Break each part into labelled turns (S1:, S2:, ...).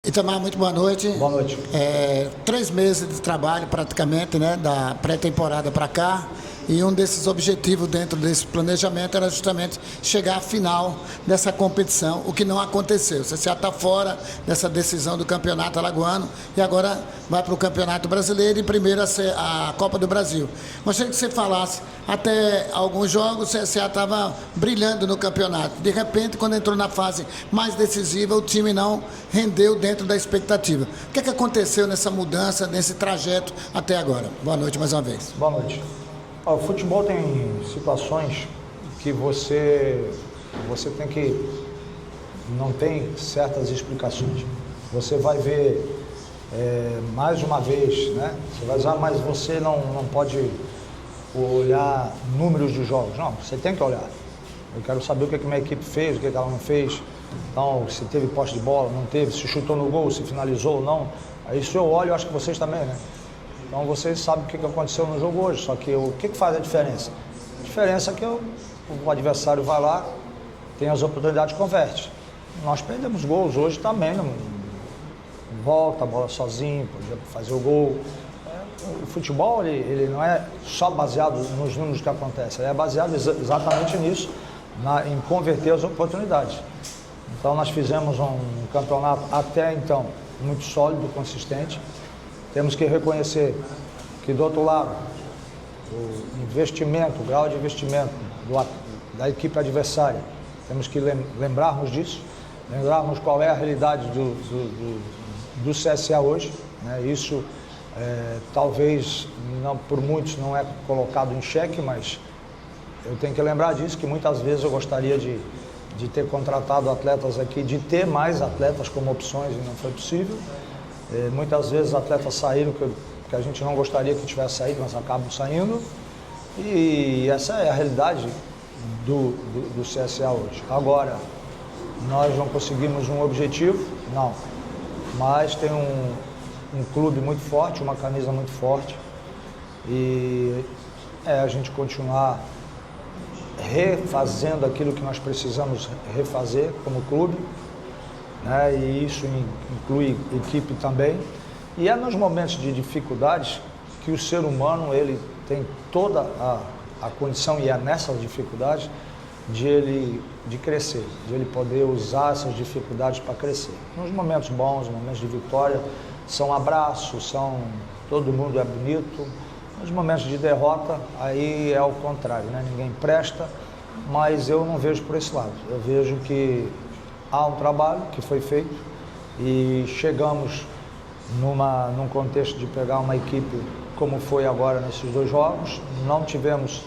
S1: Itamar, muito boa noite.
S2: Boa noite.
S1: 3 meses de trabalho praticamente, né, da pré-temporada para cá, e um desses objetivos dentro desse planejamento era justamente chegar à final dessa competição, o que não aconteceu. O CSA está fora dessa decisão do Campeonato Alagoano e agora vai para o Campeonato Brasileiro e primeiro a Copa do Brasil. Gostaria que você falasse, até alguns jogos o CSA estava brilhando no campeonato. De repente, quando entrou na fase mais decisiva, o time não rendeu dentro da expectativa. O que é que aconteceu nessa mudança, nesse trajeto até agora? Boa noite mais uma vez.
S2: Boa noite. O futebol tem situações que você tem que... não tem certas explicações. Você vai ver mais uma vez, né? Você vai dizer, mas você não pode olhar números de jogos. Não, você tem que olhar. Eu quero saber o que a minha equipe fez, o que ela não fez. Então, se teve posse de bola, não teve, se chutou no gol, se finalizou ou não. Aí se eu olho, eu acho que vocês também, né? Então vocês sabem o que aconteceu no jogo hoje, só que o que faz a diferença? A diferença é que o adversário vai lá, tem as oportunidades e converte. Nós perdemos gols hoje também, não volta a bola sozinho, podia fazer o gol. O futebol ele não é só baseado nos números que acontecem, ele é baseado exatamente nisso, em converter as oportunidades. Então nós fizemos um campeonato até então muito sólido, consistente. Temos que reconhecer que do outro lado, o investimento, o grau de investimento da equipe adversária, temos que lembrarmos disso, lembrarmos qual é a realidade do CSA hoje, né? Isso talvez não, por muitos não é colocado em xeque, mas eu tenho que lembrar disso, que muitas vezes eu gostaria de ter contratado atletas aqui, de ter mais atletas como opções e não foi possível. Muitas vezes atletas saíram que a gente não gostaria que tivesse saído, mas acabam saindo. E essa é a realidade do CSA hoje. Agora, nós não conseguimos um objetivo? Não. Mas tem um clube muito forte, uma camisa muito forte. E a gente continuar refazendo aquilo que nós precisamos refazer como clube. E isso inclui equipe também. E é nos momentos de dificuldades que o ser humano ele tem toda a condição, e é nessas dificuldades, de crescer, de ele poder usar essas dificuldades para crescer. Nos momentos bons, momentos de vitória, são abraços, todo mundo é bonito. Nos momentos de derrota, aí é o contrário, né? Ninguém presta, mas eu não vejo por esse lado. Eu vejo que há um trabalho que foi feito e chegamos num contexto de pegar uma equipe como foi agora nesses 2 jogos. Não tivemos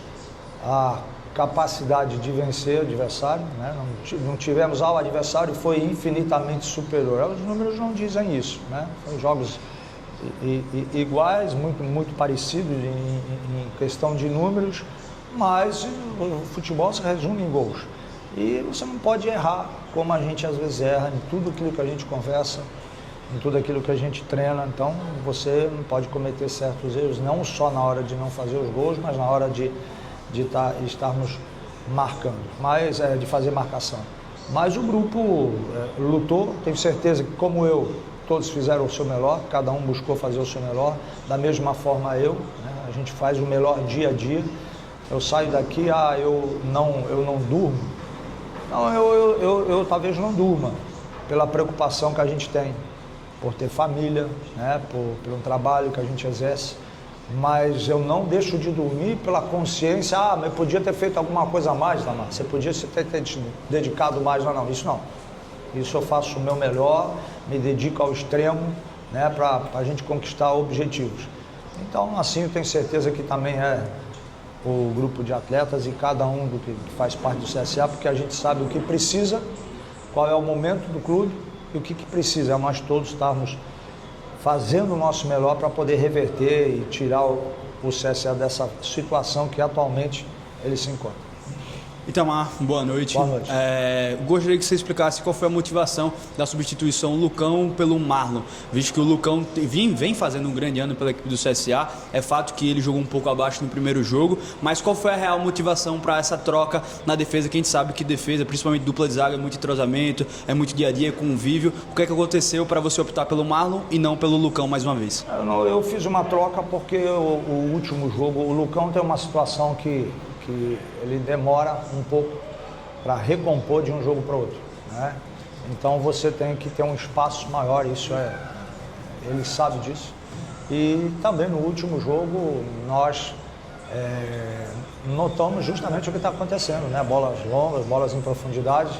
S2: a capacidade de vencer o adversário, né? Não tivemos ao adversário, foi infinitamente superior. Os números não dizem isso, né? Foram jogos iguais, muito parecidos em questão de números, mas o futebol se resume em gols. E você não pode errar, como a gente às vezes erra em tudo aquilo que a gente conversa, em tudo aquilo que a gente treina. Então você não pode cometer certos erros, não só na hora de não fazer os gols, mas na hora de estarmos marcando, de fazer marcação. Mas o grupo lutou, tenho certeza que, como eu, todos fizeram o seu melhor, cada um buscou fazer o seu melhor, da mesma forma eu, né? A gente faz o melhor dia a dia. Eu saio daqui, eu não durmo. Não, eu talvez não durma, pela preocupação que a gente tem, por ter família, né, pelo trabalho que a gente exerce, mas eu não deixo de dormir pela consciência, mas eu podia ter feito alguma coisa a mais, Itamar, você podia ter te dedicado mais, não, isso não. Isso eu faço o meu melhor, me dedico ao extremo, né, para a gente conquistar objetivos. Então, assim, eu tenho certeza que também o grupo de atletas e cada um do que faz parte do CSA, porque a gente sabe o que precisa, qual é o momento do clube e o que precisa. É nós todos estarmos fazendo o nosso melhor para poder reverter e tirar o CSA dessa situação que atualmente ele se encontra.
S3: Itamar, boa noite.
S2: Boa noite.
S3: Gostaria que você explicasse qual foi a motivação da substituição Lucão pelo Marlon, visto que o Lucão vem fazendo um grande ano pela equipe do CSA. É fato que ele jogou um pouco abaixo no primeiro jogo, mas qual foi a real motivação para essa troca na defesa? Que a gente sabe que defesa, principalmente dupla de zaga, é muito entrosamento, é muito dia a dia, convívio. O que é que aconteceu para você optar pelo Marlon e não pelo Lucão mais uma vez?
S2: Eu fiz uma troca porque o último jogo, o Lucão tem uma situação que ele demora um pouco para recompor de um jogo para outro, né? Então você tem que ter um espaço maior, ele sabe disso. E também no último jogo nós notamos justamente o que está acontecendo, né? Bolas longas, bolas em profundidade,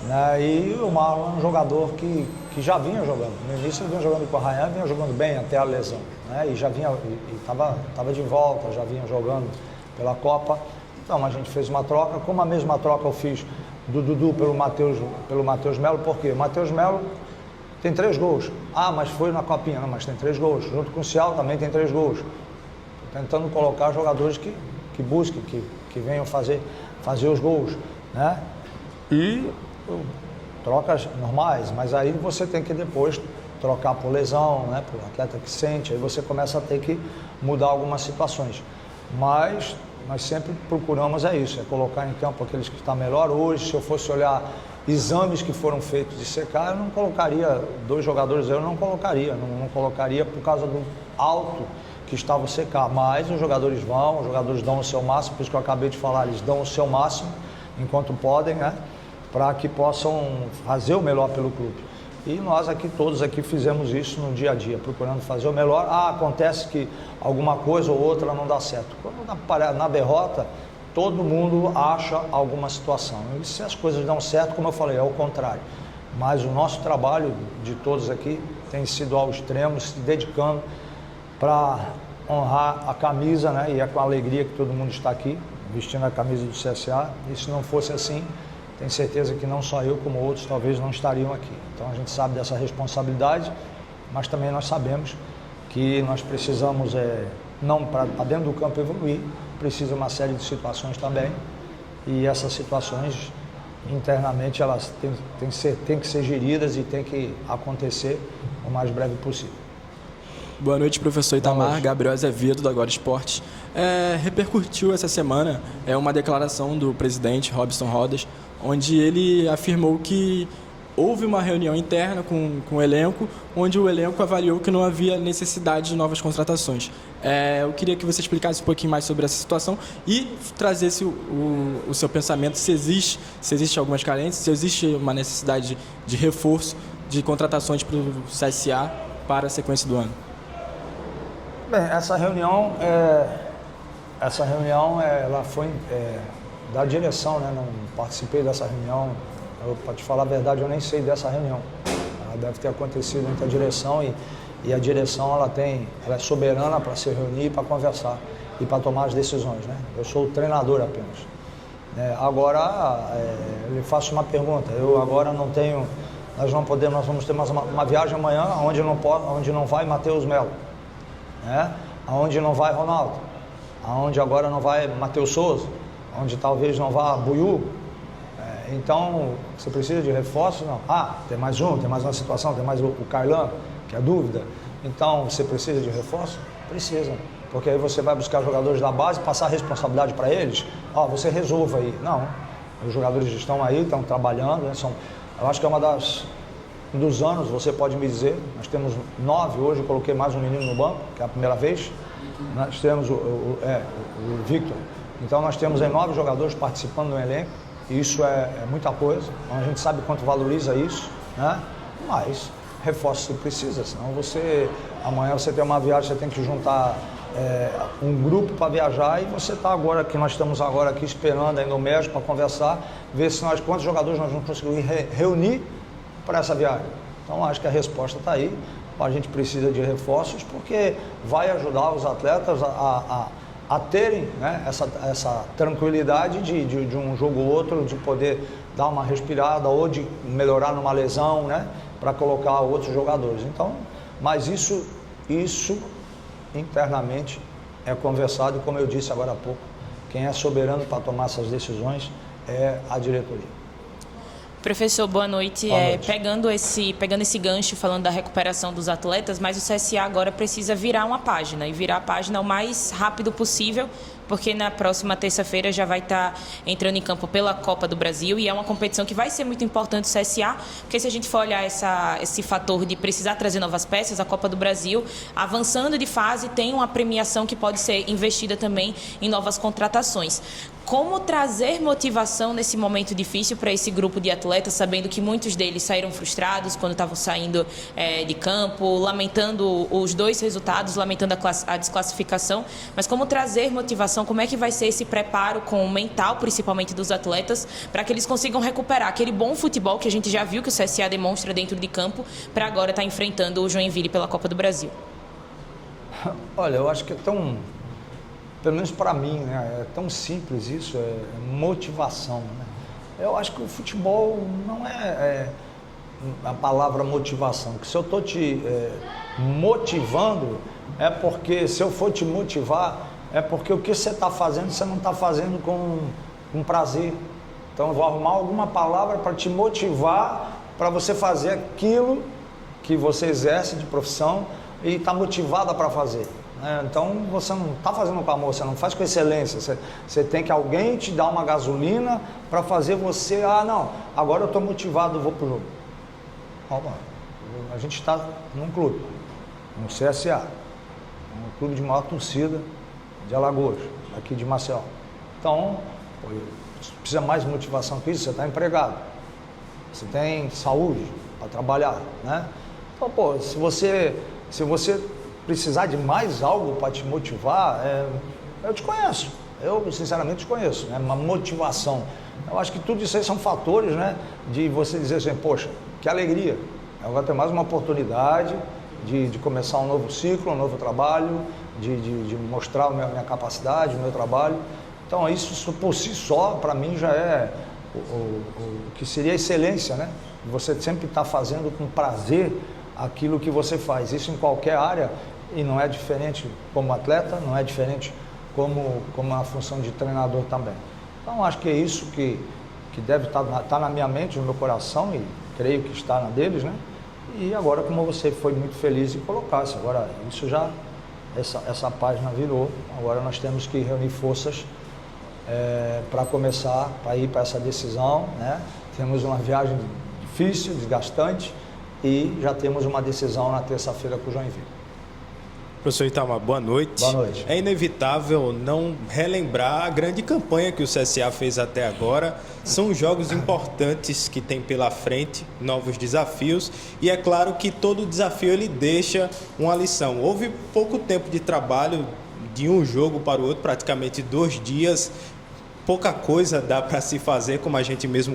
S2: né? E o Marlon é um jogador que já vinha jogando. No início ele vinha jogando com a Rayan, vinha jogando bem até a lesão, né? E já vinha, estava de volta, já vinha jogando pela Copa. Então a gente fez uma troca, como a mesma troca eu fiz do Dudu pelo Matheus Melo. Por quê? O Matheus Melo tem 3 gols. Ah, mas foi na Copinha. Não, mas tem 3 gols. Junto com o Cial também tem 3 gols. Tô tentando colocar jogadores que busquem, que venham fazer os gols, né? E trocas normais, mas aí você tem que depois trocar por lesão, né? Por atleta que sente, aí você começa a ter que mudar algumas situações. Mas nós sempre procuramos isso, colocar em campo aqueles que estão melhor. Hoje, se eu fosse olhar exames que foram feitos de secar, eu não colocaria 2 jogadores, não colocaria por causa do alto que estava o secar, mas os jogadores dão o seu máximo, por isso que eu acabei de falar, eles dão o seu máximo enquanto podem, né? Para que possam fazer o melhor pelo clube. E nós todos aqui fizemos isso no dia a dia, procurando fazer o melhor. Acontece que alguma coisa ou outra não dá certo. Quando na derrota, todo mundo acha alguma situação. E se as coisas dão certo, como eu falei, é o contrário. Mas o nosso trabalho de todos aqui tem sido ao extremo, se dedicando para honrar a camisa, né? E é com alegria que todo mundo está aqui, vestindo a camisa do CSA. E se não fosse assim, tenho certeza que não só eu, como outros, talvez não estariam aqui. Então a gente sabe dessa responsabilidade, mas também nós sabemos que nós precisamos, não para dentro do campo evoluir, precisa uma série de situações também. E essas situações, internamente, elas têm que ser geridas e têm que acontecer o mais breve possível.
S4: Boa noite, professor Itamar. Gabriel Azevedo, do Agora Esportes. Repercutiu essa semana uma declaração do presidente Robson Rodas, onde ele afirmou que houve uma reunião interna com o elenco, onde o elenco avaliou que não havia necessidade de novas contratações. Eu queria que você explicasse um pouquinho mais sobre essa situação e trazesse o seu pensamento, se existe algumas carências, se existe uma necessidade de reforço, de contratações para o CSA para a sequência do ano.
S2: Bem, essa reunião ela foi da direção, né? Não participei dessa reunião. Para te falar a verdade, eu nem sei dessa reunião. Ela deve ter acontecido entre a direção e a direção ela é soberana para se reunir, para conversar e para tomar as decisões, né? Eu sou o treinador apenas. Agora, eu lhe faço uma pergunta. Eu agora não tenho, nós vamos ter mais uma viagem amanhã onde não vai Matheus Melo, né? Onde não vai Ronaldo, onde agora não vai Matheus Souza, onde talvez não vá Buiú. Então, você precisa de reforço? Não. Tem mais uma situação, tem mais o Carlan, que é dúvida. Então, você precisa de reforço? Precisa. Porque aí você vai buscar jogadores da base, passar a responsabilidade para eles. Você resolva aí. Não. Os jogadores estão aí, estão trabalhando, né? Eu acho que é um dos anos, você pode me dizer, nós temos 9, hoje eu coloquei mais um menino no banco, que é a primeira vez. Nós temos o Victor. Então, nós temos 9 jogadores participando do elenco. Isso é muita coisa, a gente sabe quanto valoriza isso, né? Mas reforço se precisa, senão amanhã você tem uma viagem, você tem que juntar um grupo para viajar e você está agora, que nós estamos agora aqui esperando aí no México para conversar, ver quantos jogadores nós vamos conseguir reunir para essa viagem. Então acho que a resposta está aí, a gente precisa de reforços porque vai ajudar os atletas a terem, né, essa tranquilidade de um jogo ou outro, de poder dar uma respirada ou de melhorar numa lesão, né, para colocar outros jogadores. Então, mas isso internamente é conversado e, como eu disse agora há pouco, quem é soberano para tomar essas decisões é a diretoria.
S5: Professor, boa noite.
S2: Boa noite.
S5: Pegando esse gancho, falando da recuperação dos atletas, mas o CSA agora precisa virar uma página, e virar a página o mais rápido possível, porque na próxima terça-feira já vai estar entrando em campo pela Copa do Brasil, e é uma competição que vai ser muito importante o CSA, porque se a gente for olhar esse fator de precisar trazer novas peças, a Copa do Brasil, avançando de fase, tem uma premiação que pode ser investida também em novas contratações. Como trazer motivação nesse momento difícil para esse grupo de atletas, sabendo que muitos deles saíram frustrados quando estavam saindo de campo, lamentando os 2 resultados, lamentando a desclassificação, mas como trazer motivação, como é que vai ser esse preparo com o mental, principalmente dos atletas, para que eles consigam recuperar aquele bom futebol que a gente já viu que o CSA demonstra dentro de campo, para agora estar enfrentando o Joinville pela Copa do Brasil?
S2: Olha, eu acho que é tão, pelo menos para mim, né, é tão simples isso, é motivação, né? Eu acho que o futebol não é a palavra motivação, que se eu estou te motivando, é porque se eu for te motivar, é porque o que você está fazendo, você não está fazendo com prazer. Então eu vou arrumar alguma palavra para te motivar, para você fazer aquilo que você exerce de profissão e está motivada para fazer. Então você não está fazendo com amor, você não faz com excelência, você tem que alguém te dar uma gasolina para fazer você, não, agora eu estou motivado, eu vou para o jogo. A gente está num clube, no CSA, um clube de maior torcida de Alagoas, aqui de Maceió. Então, precisa mais motivação que isso, você está empregado, você tem saúde para trabalhar, né? Então, se você precisar de mais algo para te motivar, eu te conheço, eu sinceramente te conheço, né? Uma motivação. Eu acho que tudo isso aí são fatores, né? De você dizer assim, poxa, que alegria, agora tem mais uma oportunidade de começar um novo ciclo, um novo trabalho, de mostrar a minha capacidade, o meu trabalho. Então isso por si só, para mim, já é o que seria excelência, né? Você sempre está fazendo com prazer aquilo que você faz, isso em qualquer área, e não é diferente como atleta, não é diferente como a função de treinador também. Então acho que é isso que deve estar na minha mente, no meu coração, e creio que está na deles, né? E agora, como você foi muito feliz em colocar isso, agora isso já, essa página virou, agora nós temos que reunir forças para começar, para ir para essa decisão, né? Temos uma viagem difícil, desgastante, e já temos uma decisão na terça-feira com o Joinville.
S6: Professor Itamar, boa noite.
S2: Boa noite.
S6: É inevitável não relembrar a grande campanha que o CSA fez até agora. São jogos importantes que tem pela frente, novos desafios, e é claro que todo desafio ele deixa uma lição. Houve pouco tempo de trabalho de um jogo para o outro, praticamente 2 dias. Pouca coisa dá para se fazer, como a gente mesmo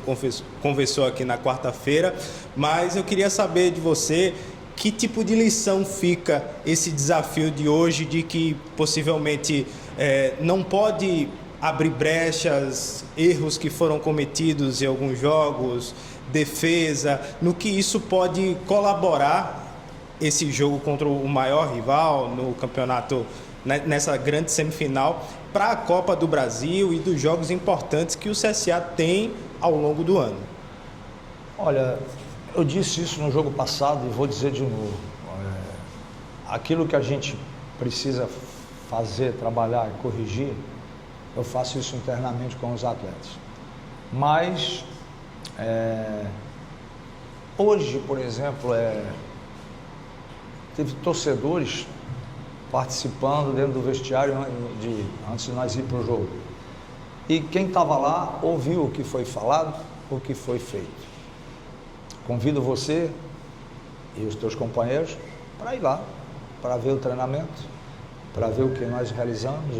S6: conversou aqui na quarta-feira, mas eu queria saber de você que tipo de lição fica esse desafio de hoje, de que possivelmente não pode abrir brechas, erros que foram cometidos em alguns jogos, defesa, no que isso pode colaborar esse jogo contra o maior rival no campeonato, nessa grande semifinal, para a Copa do Brasil e dos jogos importantes que o CSA tem ao longo do ano.
S2: Olha, eu disse isso no jogo passado e vou dizer de novo. Aquilo que a gente precisa fazer, trabalhar e corrigir, eu faço isso internamente com os atletas. Mas, hoje, por exemplo, teve torcedores participando dentro do vestiário antes de nós ir para o jogo. E quem estava lá ouviu o que foi falado, o que foi feito. Convido você e os teus companheiros para ir lá, para ver o treinamento, para ver o que nós realizamos,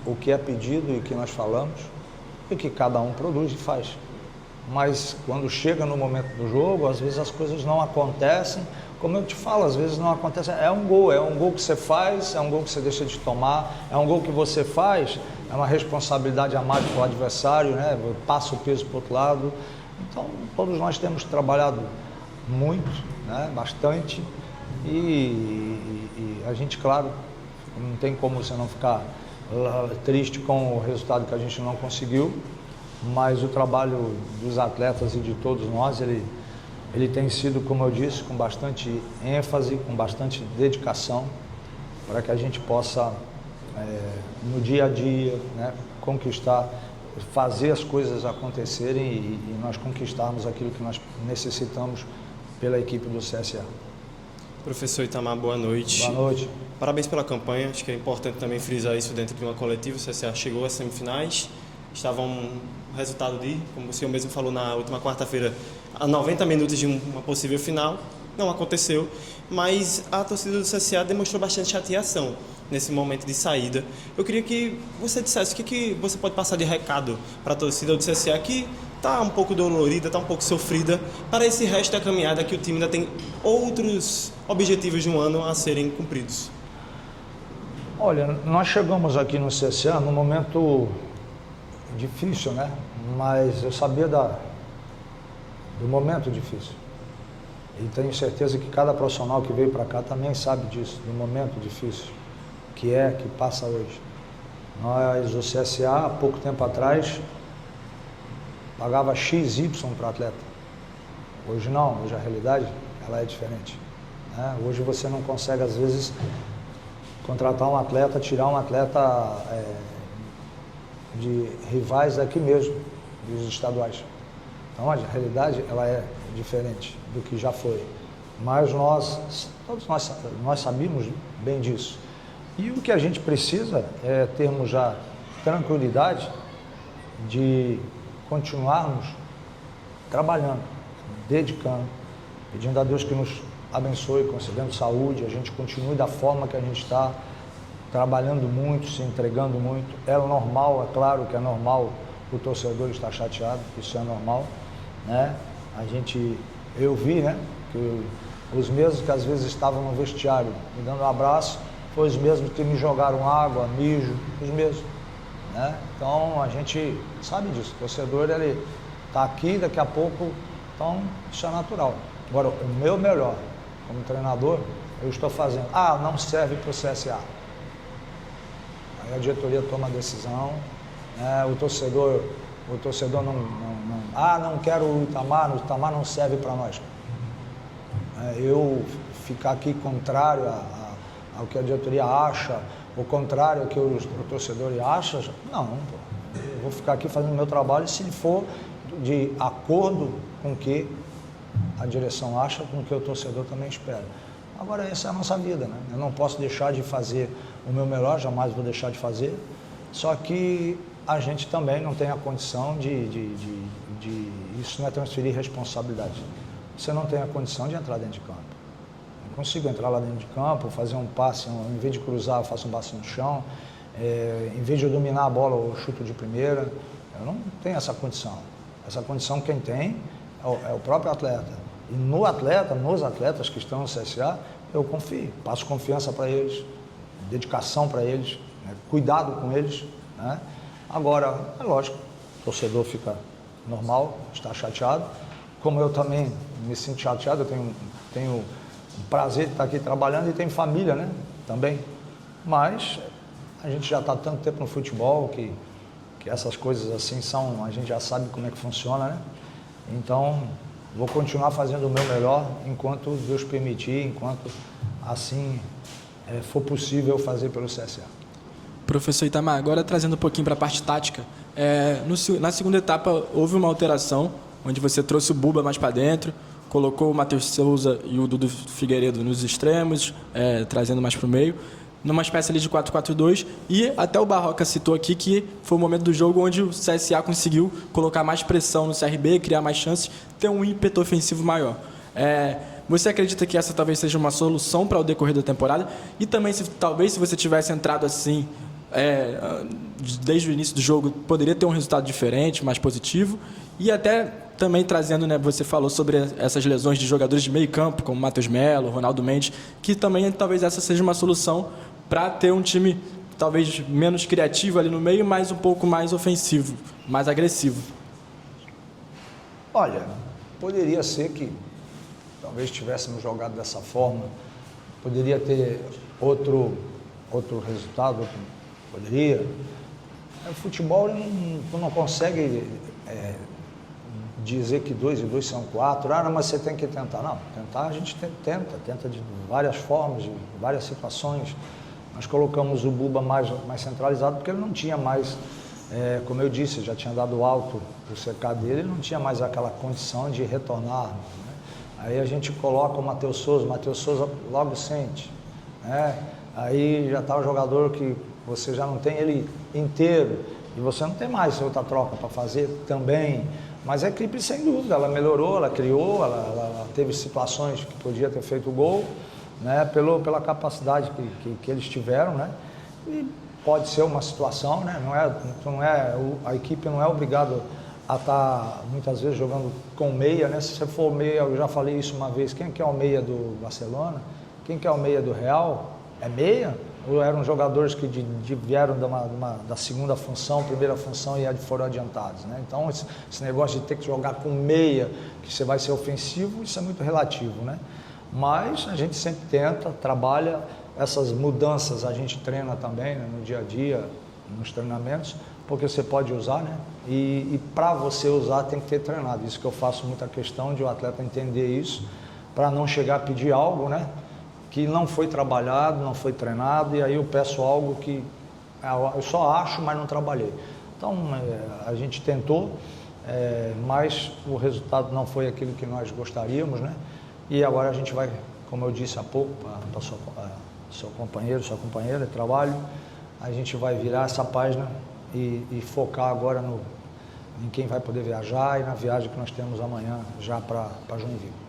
S2: o que é pedido e o que nós falamos, e o que cada um produz e faz. Mas quando chega no momento do jogo, às vezes as coisas não acontecem. Como eu te falo, às vezes não acontece. É um gol que você faz, é um gol que você deixa de tomar, é um gol que você faz, é uma responsabilidade a mais para o adversário, né? Passa o peso para o outro lado. Então, todos nós temos trabalhado muito, né? Bastante, e a gente, claro, não tem como você não ficar triste com o resultado que a gente não conseguiu, mas o trabalho dos atletas e de todos nós, ele tem sido, como eu disse, com bastante ênfase, com bastante dedicação, para que a gente possa, no dia a dia, né, conquistar, fazer as coisas acontecerem e nós conquistarmos aquilo que nós necessitamos pela equipe do CSA.
S7: Professor Itamar, boa noite.
S2: Boa noite.
S7: Parabéns pela campanha, acho que é importante também frisar isso dentro de uma coletiva. O CSA chegou às semifinais, estava um resultado como o senhor mesmo falou na última quarta-feira, a 90 minutos de uma possível final, não aconteceu, mas a torcida do CSA demonstrou bastante chateação nesse momento de saída. Eu queria que você dissesse o que você pode passar de recado para a torcida do CSA que está um pouco dolorida, está um pouco sofrida, para esse resto da caminhada que o time ainda tem outros objetivos de um ano a serem cumpridos.
S2: Olha, nós chegamos aqui no CSA num momento difícil, né? Mas eu sabia do momento difícil. E tenho certeza que cada profissional que veio para cá também sabe disso, do momento difícil que passa hoje. Nós, o CSA, há pouco tempo atrás, pagava XY para o atleta. Hoje não, hoje a realidade ela é diferente, né? Hoje você não consegue, às vezes, contratar um atleta, tirar um atleta de rivais aqui mesmo, dos estaduais. Então a realidade ela é diferente do que já foi. Mas todos nós sabíamos bem disso. E o que a gente precisa é termos já tranquilidade de continuarmos trabalhando, dedicando, pedindo a Deus que nos abençoe, concedendo saúde, a gente continue da forma que a gente está, trabalhando muito, se entregando muito. É normal, é claro que é normal o torcedor estar chateado, isso é normal, né? Eu vi, né, que os mesmos que às vezes estavam no vestiário me dando um abraço, foi os mesmos que me jogaram água, mijo, os mesmos, né? Então a gente sabe disso, o torcedor ele está aqui, daqui a pouco, então isso é natural. Agora, o meu melhor como treinador, eu estou fazendo, não serve para o CSA. Aí a diretoria toma a decisão, né? O torcedor não quero o Itamar não serve para nós. Eu ficar aqui contrário ao que a diretoria acha, o contrário ao que o torcedor acha, não, pô. Eu vou ficar aqui fazendo o meu trabalho se for de acordo com o que a direção acha, com o que o torcedor também espera. Agora, essa é a nossa vida, né? Eu não posso deixar de fazer o meu melhor, jamais vou deixar de fazer, só que a gente também não tem a condição isso não é transferir responsabilidade. Você não tem a condição de entrar dentro de campo. Eu consigo entrar lá dentro de campo, fazer um passe, em vez de cruzar, eu faço um passe no chão, em vez de eu dominar a bola, eu chuto de primeira. Eu não tenho essa condição. Essa condição quem tem é o próprio atleta. E nos atletas que estão no CSA, eu confio, passo confiança para eles, dedicação para eles, né? Cuidado com eles, né? Agora, é lógico, o torcedor fica normal, está chateado, como eu também me sinto chateado, eu tenho o prazer de estar aqui trabalhando e tenho família, né? Também. Mas a gente já está tanto tempo no futebol que essas coisas assim a gente já sabe como é que funciona, né? Então, vou continuar fazendo o meu melhor enquanto Deus permitir, enquanto assim for possível fazer pelo CSA.
S4: Professor Itamar, agora trazendo um pouquinho para a parte tática, na segunda etapa houve uma alteração, onde você trouxe o Buba mais para dentro, colocou o Matheus Souza e o Dudu Figueiredo nos extremos, trazendo mais para o meio, numa espécie ali de 4-4-2, e até o Barroca citou aqui que foi o momento do jogo onde o CSA conseguiu colocar mais pressão no CRB, criar mais chances, ter um ímpeto ofensivo maior. Você acredita que essa talvez seja uma solução para o decorrer da temporada? E também, se você tivesse entrado assim, desde o início do jogo, poderia ter um resultado diferente, mais positivo? E até também trazendo, né, você falou sobre essas lesões de jogadores de meio campo, como Matheus Melo, Ronaldo Mendes, que também talvez essa seja uma solução para ter um time talvez menos criativo ali no meio, mas um pouco mais ofensivo, mais agressivo.
S2: Olha, poderia ser que talvez tivéssemos jogado dessa forma, poderia ter outro resultado, poderia, O futebol, tu não consegue dizer que 2 e 2 são 4, mas você tem que tentar. Não, tentar a gente tenta de várias formas, de várias situações. Nós colocamos o Buba mais centralizado porque ele não tinha mais, como eu disse, já tinha dado alto o CK dele, ele não tinha mais aquela condição de retornar, né? Aí a gente coloca o Matheus Souza logo sente, né? Aí já está o jogador que você já não tem ele inteiro e você não tem mais outra troca para fazer também. Mas a equipe, sem dúvida, ela melhorou, ela criou, ela teve situações que podia ter feito gol, né, pela capacidade que eles tiveram, né? E pode ser uma situação, né? A equipe não é obrigada a estar muitas vezes jogando com meia, né? Se você for meia, eu já falei isso uma vez, quem que é o meia do Barcelona? Quem que é o meia do Real? É meia? Ou eram jogadores que vieram da segunda função, primeira função e foram adiantados, né? Então esse negócio de ter que jogar com meia, que você vai ser ofensivo, isso é muito relativo, né? Mas a gente sempre tenta, trabalha essas mudanças, a gente treina também, né, no dia a dia, nos treinamentos, porque você pode usar, né? E para você usar tem que ter treinado. Isso que eu faço muita questão de o atleta entender isso, para não chegar a pedir algo, né, que não foi trabalhado, não foi treinado, e aí eu peço algo que eu só acho, mas não trabalhei. Então a gente tentou, mas o resultado não foi aquilo que nós gostaríamos, né? E agora a gente vai, como eu disse há pouco, para seu companheiro, sua companheira de trabalho, a gente vai virar essa página e focar agora em quem vai poder viajar e na viagem que nós temos amanhã já para Joinville.